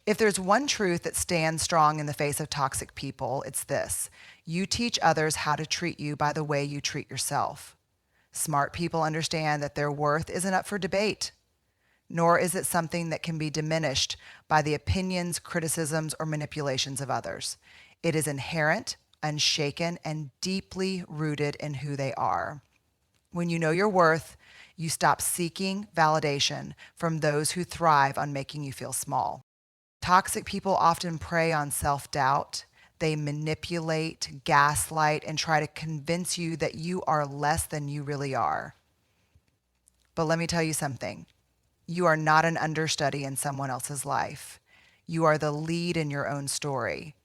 If there's one truth that stands strong in the face of toxic people, it's this: you teach others how to treat you by the way you treat yourself. Smart people understand that their worth isn't up for debate, nor is it something that can be diminished by the opinions, criticisms, or manipulations of others. It is inherent, unshaken, and deeply rooted in who they are. When you know your worth, you stop seeking validation from those who thrive on making you feel small. Toxic people often prey on self-doubt. They manipulate, gaslight, and try to convince you that you are less than you really are. But let me tell you something. You are not an understudy in someone else's life. You are the lead in your own story.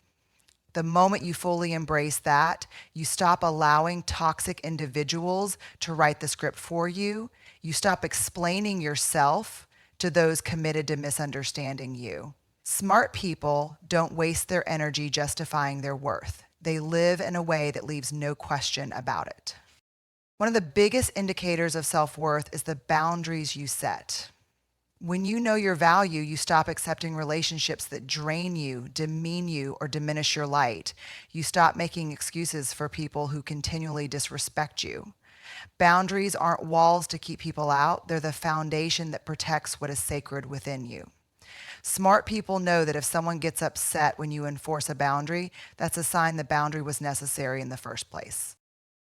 The moment you fully embrace that, you stop allowing toxic individuals to write the script for you. You stop explaining yourself to those committed to misunderstanding you. Smart people don't waste their energy justifying their worth. They live in a way that leaves no question about it. One of the biggest indicators of self-worth is the boundaries you set. When you know your value, you stop accepting relationships that drain you, demean you, or diminish your light. You stop making excuses for people who continually disrespect you. Boundaries aren't walls to keep people out. They're the foundation that protects what is sacred within you. Smart people know that if someone gets upset when you enforce a boundary, that's a sign the boundary was necessary in the first place.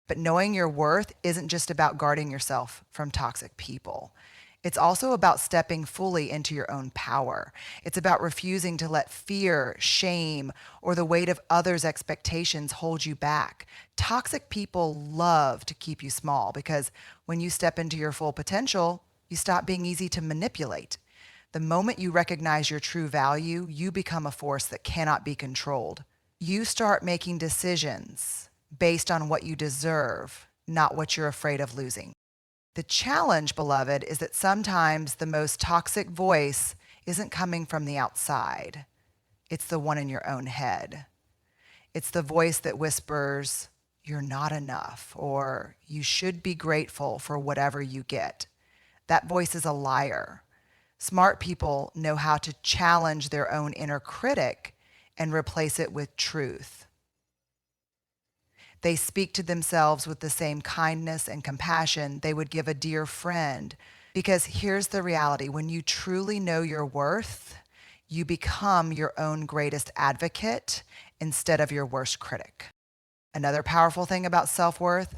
But knowing your worth isn't just about guarding yourself from toxic people. It's also about stepping fully into your own power. It's about refusing to let fear, shame, or the weight of others' expectations hold you back. Toxic people love to keep you small because when you step into your full potential, you stop being easy to manipulate. The moment you recognize your true value, you become a force that cannot be controlled. You start making decisions based on what you deserve, not what you're afraid of losing. The challenge, beloved, is that sometimes the most toxic voice isn't coming from the outside. It's the one in your own head. It's the voice that whispers, "You're not enough," or "You should be grateful for whatever you get." That voice is a liar. Smart people know how to challenge their own inner critic and replace it with truth. They speak to themselves with the same kindness and compassion they would give a dear friend. Because here's the reality: when you truly know your worth, you become your own greatest advocate instead of your worst critic. Another powerful thing about self-worth,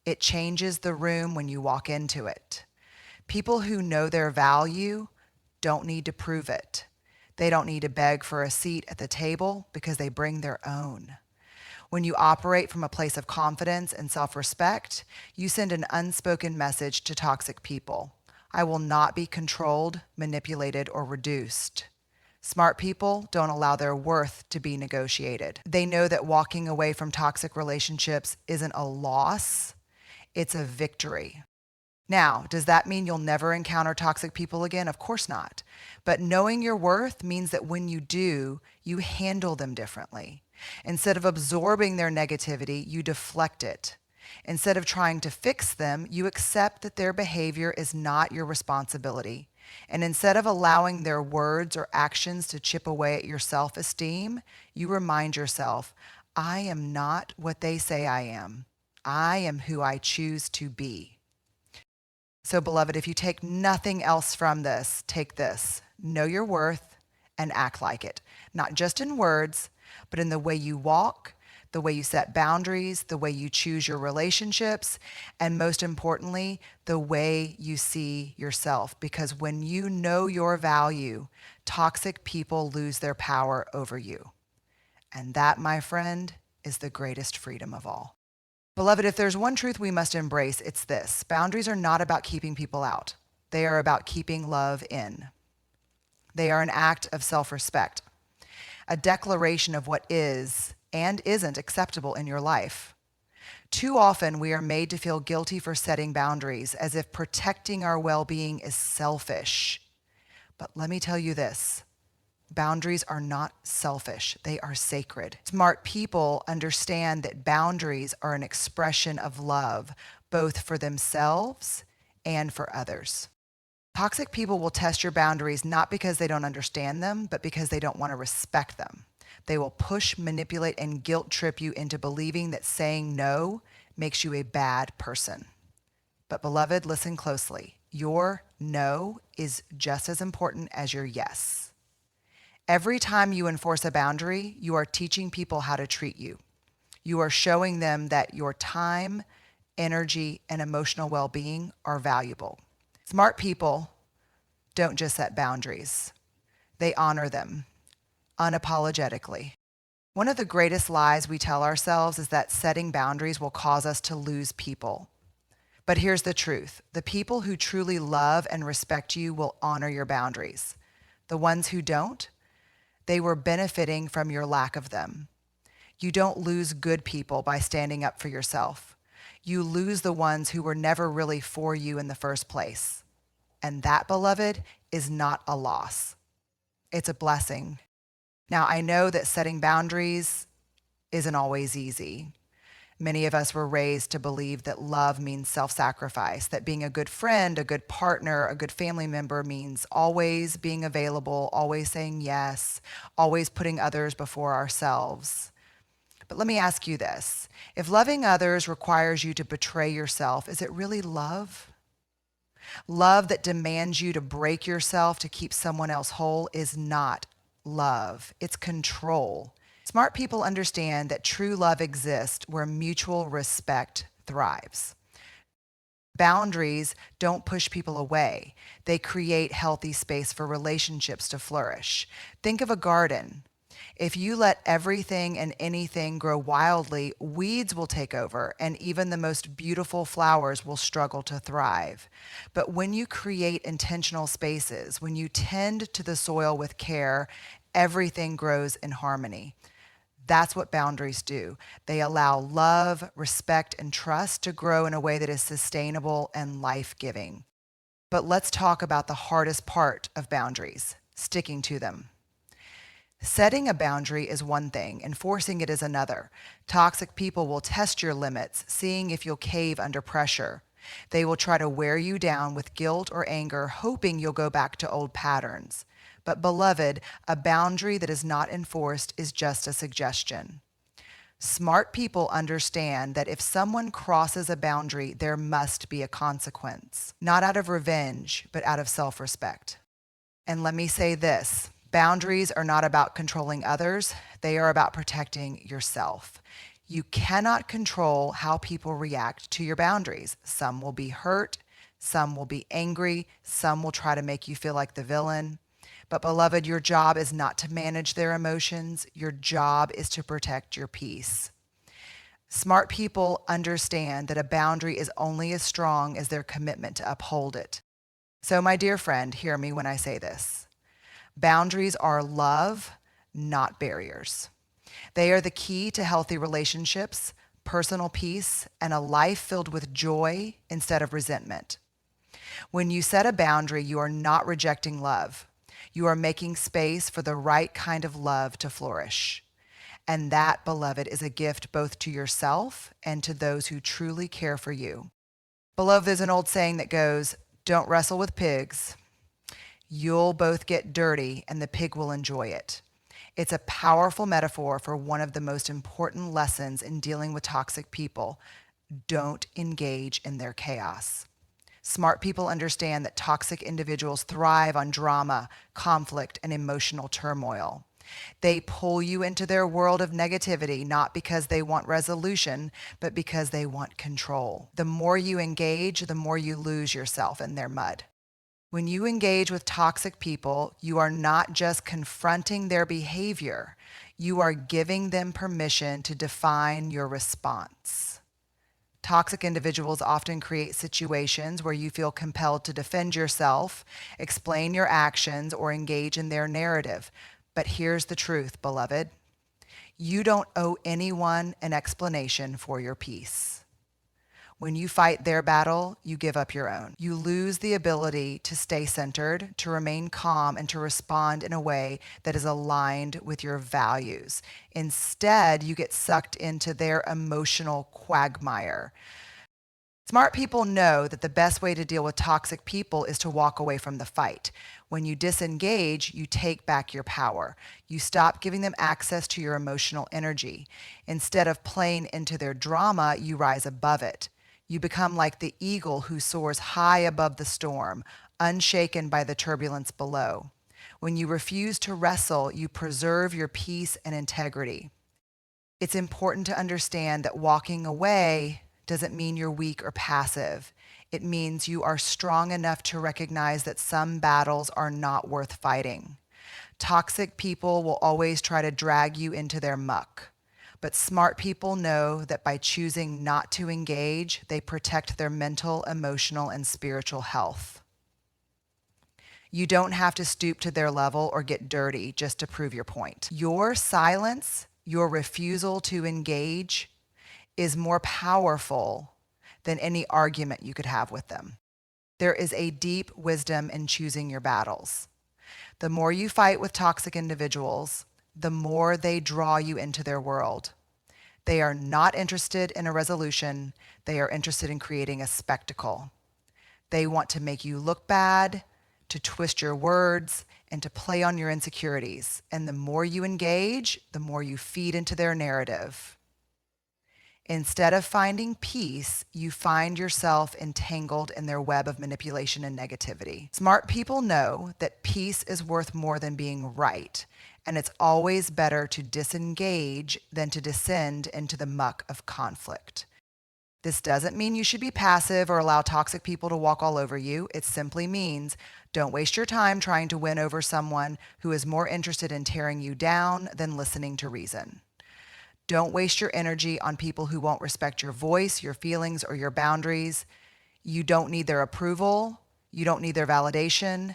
it changes the room when you walk into it. People who know their value don't need to prove it. They don't need to beg for a seat at the table because they bring their own. When you operate from a place of confidence and self-respect, you send an unspoken message to toxic people. I will not be controlled, manipulated, or reduced. Smart people don't allow their worth to be negotiated. They know that walking away from toxic relationships isn't a loss, it's a victory. Now, does that mean you'll never encounter toxic people again? Of course not. But knowing your worth means that when you do, you handle them differently. Instead of absorbing their negativity, you deflect it. Instead of trying to fix them, you accept that their behavior is not your responsibility. And instead of allowing their words or actions to chip away at your self-esteem, you remind yourself, I am not what they say I am. I am who I choose to be. So, beloved, if you take nothing else from this, take this. Know your worth and act like it. Not just in words, but in the way you walk, the way you set boundaries, the way you choose your relationships, and most importantly, the way you see yourself. Because when you know your value, toxic people lose their power over you. And that, my friend, is the greatest freedom of all. Beloved, if there's one truth we must embrace, it's this: boundaries are not about keeping people out. They are about keeping love in. They are an act of self-respect, a declaration of what is and isn't acceptable in your life. Too often, we are made to feel guilty for setting boundaries, as if protecting our well-being is selfish. But let me tell you this: boundaries are not selfish, they are sacred. Smart people understand that boundaries are an expression of love, both for themselves and for others. Toxic people will test your boundaries not because they don't understand them, but because they don't want to respect them. They will push, manipulate, and guilt trip you into believing that saying no makes you a bad person. But beloved, listen closely. Your no is just as important as your yes. Every time you enforce a boundary, you are teaching people how to treat you. You are showing them that your time, energy, and emotional well-being are valuable. Smart people don't just set boundaries. They honor them unapologetically. One of the greatest lies we tell ourselves is that setting boundaries will cause us to lose people. But here's the truth. The people who truly love and respect you will honor your boundaries. The ones who don't, they were benefiting from your lack of them. You don't lose good people by standing up for yourself. You lose the ones who were never really for you in the first place. And that, beloved, is not a loss. It's a blessing. Now, I know that setting boundaries isn't always easy. Many of us were raised to believe that love means self-sacrifice, that being a good friend, a good partner, a good family member means always being available, always saying yes, always putting others before ourselves. But let me ask you this. If loving others requires you to betray yourself, is it really love? Love that demands you to break yourself to keep someone else whole is not love. It's control. Smart people understand that true love exists where mutual respect thrives. Boundaries don't push people away. They create healthy space for relationships to flourish. Think of a garden. If you let everything and anything grow wildly, weeds will take over, and even the most beautiful flowers will struggle to thrive. But when you create intentional spaces, when you tend to the soil with care, everything grows in harmony. That's what boundaries do. They allow love, respect, and trust to grow in a way that is sustainable and life-giving. But let's talk about the hardest part of boundaries, sticking to them. Setting a boundary is one thing, enforcing it is another. Toxic people will test your limits, seeing if you'll cave under pressure. They will try to wear you down with guilt or anger, hoping you'll go back to old patterns. But beloved, a boundary that is not enforced is just a suggestion. Smart people understand that if someone crosses a boundary, there must be a consequence, not out of revenge, but out of self-respect. And let me say this. Boundaries are not about controlling others. They are about protecting yourself. You cannot control how people react to your boundaries. Some will be hurt, some will be angry, some will try to make you feel like the villain. But beloved, your job is not to manage their emotions. Your job is to protect your peace. Smart people understand that a boundary is only as strong as their commitment to uphold it. So my dear friend, hear me when I say this. Boundaries are love, not barriers. They are the key to healthy relationships, personal peace, and a life filled with joy instead of resentment. When you set a boundary, you are not rejecting love. You are making space for the right kind of love to flourish. And that, beloved, is a gift both to yourself and to those who truly care for you. Beloved, there's an old saying that goes, "Don't wrestle with pigs. You'll both get dirty and the pig will enjoy it." It's a powerful metaphor for one of the most important lessons in dealing with toxic people. Don't engage in their chaos. Smart people understand that toxic individuals thrive on drama, conflict, and emotional turmoil. They pull you into their world of negativity, not because they want resolution, but because they want control. The more you engage, the more you lose yourself in their mud. When you engage with toxic people, you are not just confronting their behavior, you are giving them permission to define your response. Toxic individuals often create situations where you feel compelled to defend yourself, explain your actions, or engage in their narrative. But here's the truth, beloved. You don't owe anyone an explanation for your peace. When you fight their battle, you give up your own. You lose the ability to stay centered, to remain calm, and to respond in a way that is aligned with your values. Instead, you get sucked into their emotional quagmire. Smart people know that the best way to deal with toxic people is to walk away from the fight. When you disengage, you take back your power. You stop giving them access to your emotional energy. Instead of playing into their drama, you rise above it. You become like the eagle who soars high above the storm, unshaken by the turbulence below. When you refuse to wrestle, you preserve your peace and integrity. It's important to understand that walking away doesn't mean you're weak or passive. It means you are strong enough to recognize that some battles are not worth fighting. Toxic people will always try to drag you into their muck. But smart people know that by choosing not to engage, they protect their mental, emotional, and spiritual health. You don't have to stoop to their level or get dirty just to prove your point. Your silence, your refusal to engage, is more powerful than any argument you could have with them. There is a deep wisdom in choosing your battles. The more you fight with toxic individuals, the more they draw you into their world. They are not interested in a resolution. They are interested in creating a spectacle. They want to make you look bad, to twist your words, and to play on your insecurities. And the more you engage, the more you feed into their narrative. Instead of finding peace, you find yourself entangled in their web of manipulation and negativity. Smart people know that peace is worth more than being right, and it's always better to disengage than to descend into the muck of conflict. This doesn't mean you should be passive or allow toxic people to walk all over you. It simply means don't waste your time trying to win over someone who is more interested in tearing you down than listening to reason. Don't waste your energy on people who won't respect your voice, your feelings, or your boundaries. You don't need their approval. You don't need their validation.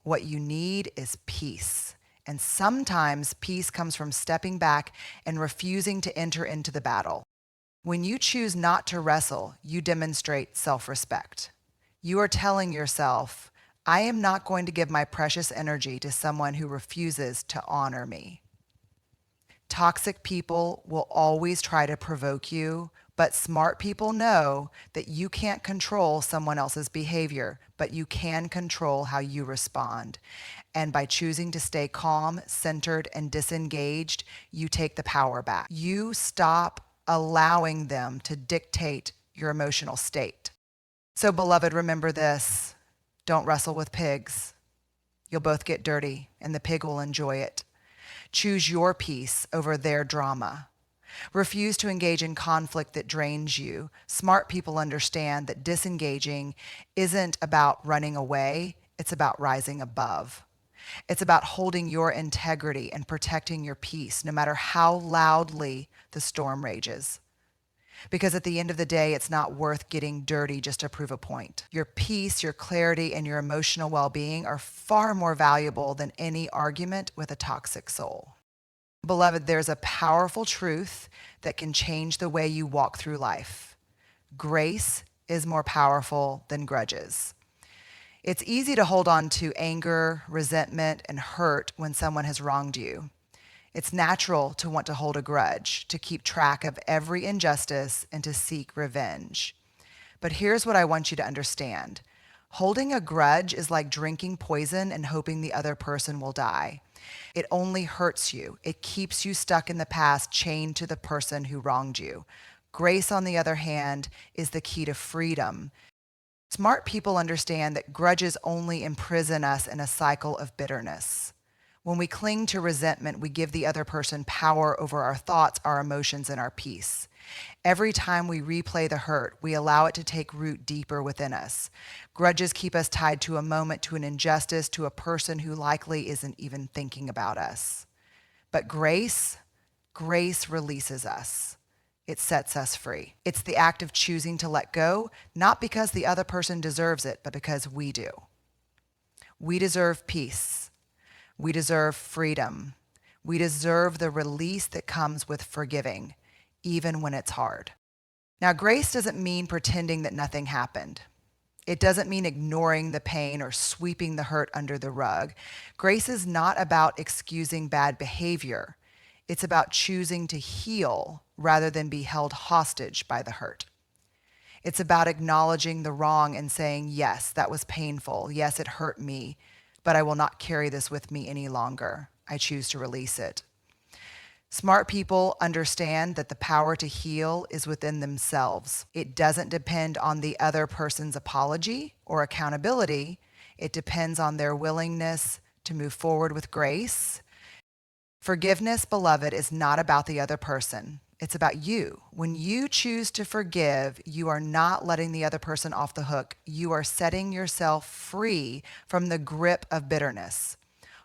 What you need is peace. And sometimes peace comes from stepping back and refusing to enter into the battle. When you choose not to wrestle, you demonstrate self-respect. You are telling yourself, I am not going to give my precious energy to someone who refuses to honor me. Toxic people will always try to provoke you, but smart people know that you can't control someone else's behavior, but you can control how you respond. And by choosing to stay calm, centered, and disengaged, you take the power back. You stop allowing them to dictate your emotional state. So, beloved, remember this. Don't wrestle with pigs. You'll both get dirty, and the pig will enjoy it. Choose your peace over their drama. Refuse to engage in conflict that drains you. Smart people understand that disengaging isn't about running away, it's about rising above. It's about holding your integrity and protecting your peace, no matter how loudly the storm rages. Because at the end of the day, it's not worth getting dirty just to prove a point. Your peace, your clarity, and your emotional well-being are far more valuable than any argument with a toxic soul. Beloved, there's a powerful truth that can change the way you walk through life. Grace is more powerful than grudges. It's easy to hold on to anger, resentment, and hurt when someone has wronged you. It's natural to want to hold a grudge, to keep track of every injustice, and to seek revenge. But here's what I want you to understand. Holding a grudge is like drinking poison and hoping the other person will die. It only hurts you. It keeps you stuck in the past, chained to the person who wronged you. Grace, on the other hand, is the key to freedom. Smart people understand that grudges only imprison us in a cycle of bitterness. When we cling to resentment, we give the other person power over our thoughts, our emotions, and our peace. Every time we replay the hurt, we allow it to take root deeper within us. Grudges keep us tied to a moment, to an injustice, to a person who likely isn't even thinking about us. But grace releases us. It sets us free. It's the act of choosing to let go, not because the other person deserves it, but because we do. We deserve peace. We deserve freedom. We deserve the release that comes with forgiving, even when it's hard. Now, grace doesn't mean pretending that nothing happened. It doesn't mean ignoring the pain or sweeping the hurt under the rug. Grace is not about excusing bad behavior. It's about choosing to heal rather than be held hostage by the hurt. It's about acknowledging the wrong and saying, yes, that was painful. Yes, it hurt me, but I will not carry this with me any longer. I choose to release it. Smart people understand that the power to heal is within themselves. It doesn't depend on the other person's apology or accountability. It depends on their willingness to move forward with grace. Forgiveness, beloved, is not about the other person. It's about you. When you choose to forgive, you are not letting the other person off the hook. You are setting yourself free from the grip of bitterness.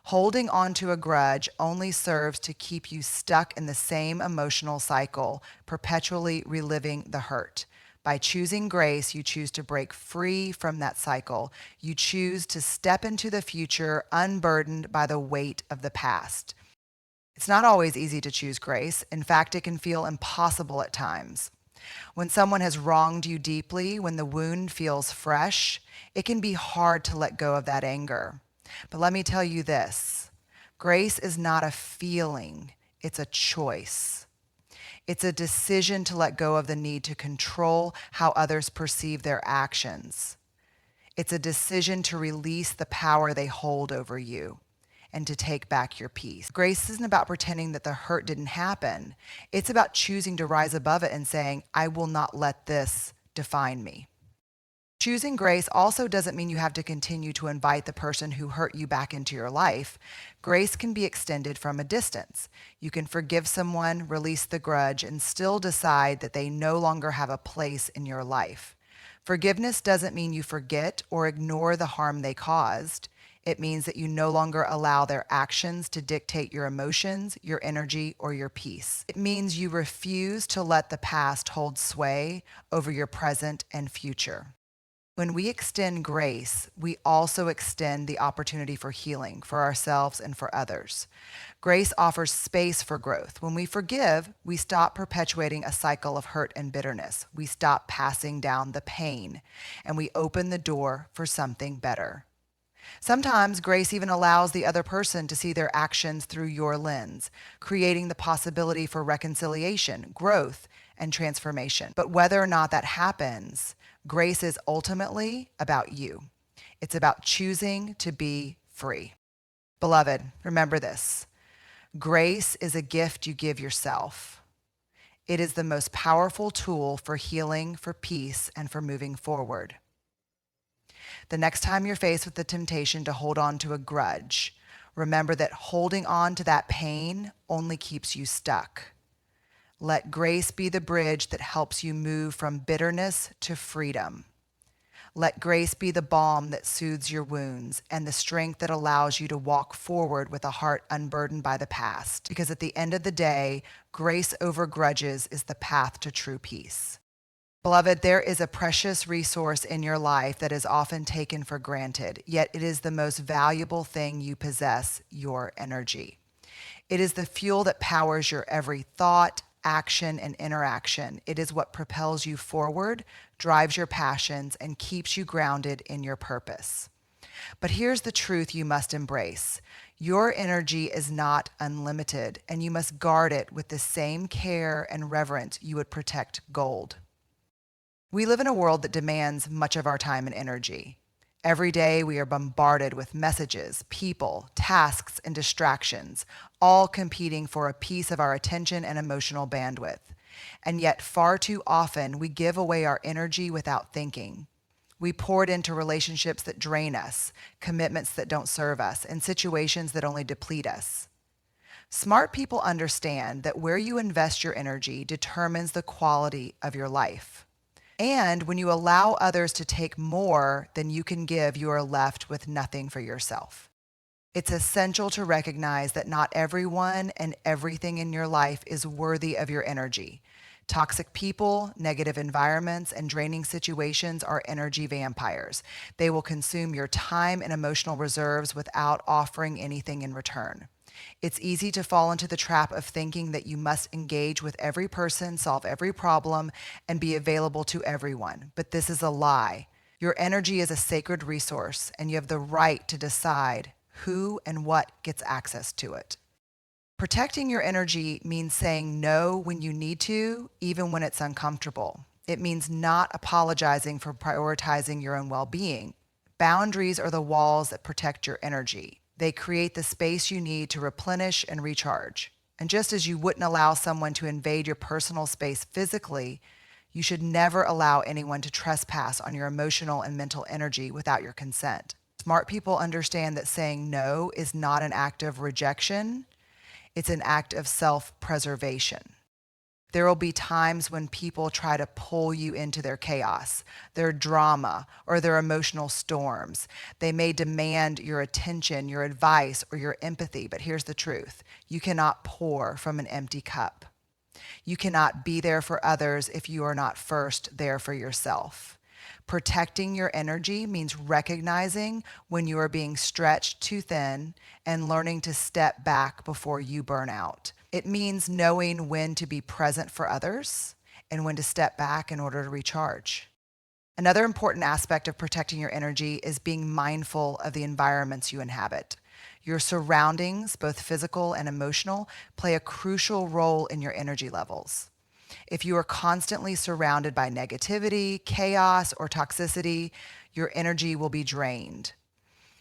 Holding on to a grudge only serves to keep you stuck in the same emotional cycle, perpetually reliving the hurt. By choosing grace, you choose to break free from that cycle. You choose to step into the future unburdened by the weight of the past. It's not always easy to choose grace. In fact, it can feel impossible at times. When someone has wronged you deeply, when the wound feels fresh, it can be hard to let go of that anger. But let me tell you this, grace is not a feeling, it's a choice. It's a decision to let go of the need to control how others perceive their actions. It's a decision to release the power they hold over you and to take back your peace. Grace isn't about pretending that the hurt didn't happen. It's about choosing to rise above it and saying, I will not let this define me. Choosing grace also doesn't mean you have to continue to invite the person who hurt you back into your life. Grace can be extended from a distance. You can forgive someone, release the grudge, and still decide that they no longer have a place in your life. Forgiveness doesn't mean you forget or ignore the harm they caused. It means that you no longer allow their actions to dictate your emotions, your energy, or your peace. It means you refuse to let the past hold sway over your present and future. When we extend grace, we also extend the opportunity for healing for ourselves and for others. Grace offers space for growth. When we forgive, we stop perpetuating a cycle of hurt and bitterness. We stop passing down the pain, and we open the door for something better. Sometimes grace even allows the other person to see their actions through your lens, creating the possibility for reconciliation, growth, and transformation. But whether or not that happens, grace is ultimately about you. It's about choosing to be free. Beloved, remember this. Grace is a gift you give yourself. It is the most powerful tool for healing, for peace, and for moving forward. The next time you're faced with the temptation to hold on to a grudge, remember that holding on to that pain only keeps you stuck. Let grace be the bridge that helps you move from bitterness to freedom. Let grace be the balm that soothes your wounds and the strength that allows you to walk forward with a heart unburdened by the past. Because at the end of the day, grace over grudges is the path to true peace. Beloved, there is a precious resource in your life that is often taken for granted, yet it is the most valuable thing you possess, your energy. It is the fuel that powers your every thought, action, and interaction. It is what propels you forward, drives your passions, and keeps you grounded in your purpose. But here's the truth you must embrace. Your energy is not unlimited, and you must guard it with the same care and reverence you would protect gold. We live in a world that demands much of our time and energy. Every day we are bombarded with messages, people, tasks, and distractions, all competing for a piece of our attention and emotional bandwidth. And yet far too often we give away our energy without thinking. We pour it into relationships that drain us, commitments that don't serve us, and situations that only deplete us. Smart people understand that where you invest your energy determines the quality of your life. And when you allow others to take more than you can give, you are left with nothing for yourself. It's essential to recognize that not everyone and everything in your life is worthy of your energy. Toxic people, negative environments, and draining situations are energy vampires. They will consume your time and emotional reserves without offering anything in return. It's easy to fall into the trap of thinking that you must engage with every person, solve every problem, and be available to everyone. But this is a lie. Your energy is a sacred resource, and you have the right to decide who and what gets access to it. Protecting your energy means saying no when you need to, even when it's uncomfortable. It means not apologizing for prioritizing your own well-being. Boundaries are the walls that protect your energy. They create the space you need to replenish and recharge. And just as you wouldn't allow someone to invade your personal space physically, you should never allow anyone to trespass on your emotional and mental energy without your consent. Smart people understand that saying no is not an act of rejection, it's an act of self-preservation. There will be times when people try to pull you into their chaos, their drama, or their emotional storms. They may demand your attention, your advice, or your empathy, but here's the truth. You cannot pour from an empty cup. You cannot be there for others if you are not first there for yourself. Protecting your energy means recognizing when you are being stretched too thin and learning to step back before you burn out. It means knowing when to be present for others and when to step back in order to recharge. Another important aspect of protecting your energy is being mindful of the environments you inhabit. Your surroundings, both physical and emotional, play a crucial role in your energy levels. If you are constantly surrounded by negativity, chaos, or toxicity, your energy will be drained.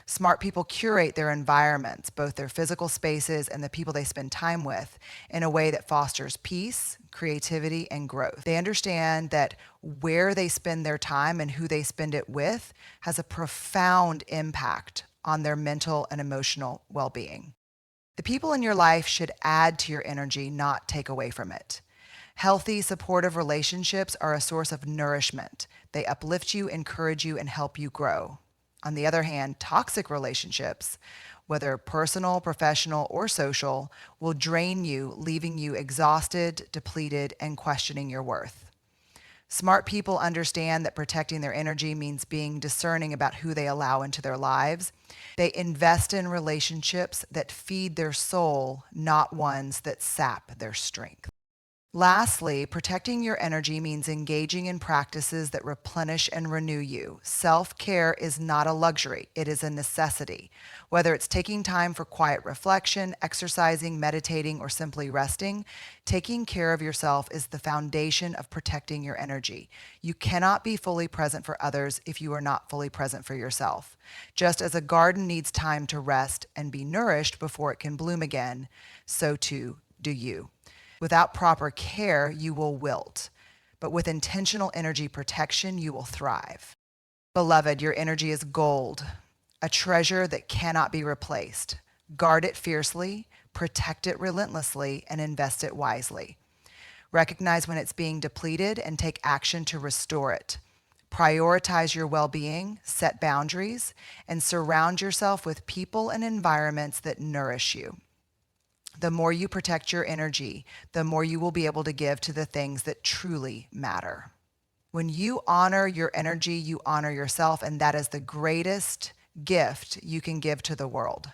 Smart people curate their environments, both their physical spaces and the people they spend time with, in a way that fosters peace, creativity, and growth. They understand that where they spend their time and who they spend it with has a profound impact on their mental and emotional well-being. The people in your life should add to your energy, not take away from it. Healthy, supportive relationships are a source of nourishment. They uplift you, encourage you, and help you grow. On the other hand, toxic relationships, whether personal, professional, or social, will drain you, leaving you exhausted, depleted, and questioning your worth. Smart people understand that protecting their energy means being discerning about who they allow into their lives. They invest in relationships that feed their soul, not ones that sap their strength. Lastly, protecting your energy means engaging in practices that replenish and renew you. Self-care is not a luxury, it is a necessity. Whether it's taking time for quiet reflection, exercising, meditating, or simply resting, taking care of yourself is the foundation of protecting your energy. You cannot be fully present for others if you are not fully present for yourself. Just as a garden needs time to rest and be nourished before it can bloom again, so too do you. Without proper care, you will wilt. But with intentional energy protection, you will thrive. Beloved, your energy is gold, a treasure that cannot be replaced. Guard it fiercely, protect it relentlessly, and invest it wisely. Recognize when it's being depleted and take action to restore it. Prioritize your well-being, set boundaries, and surround yourself with people and environments that nourish you. The more you protect your energy, the more you will be able to give to the things that truly matter. When you honor your energy, you honor yourself, and that is the greatest gift you can give to the world.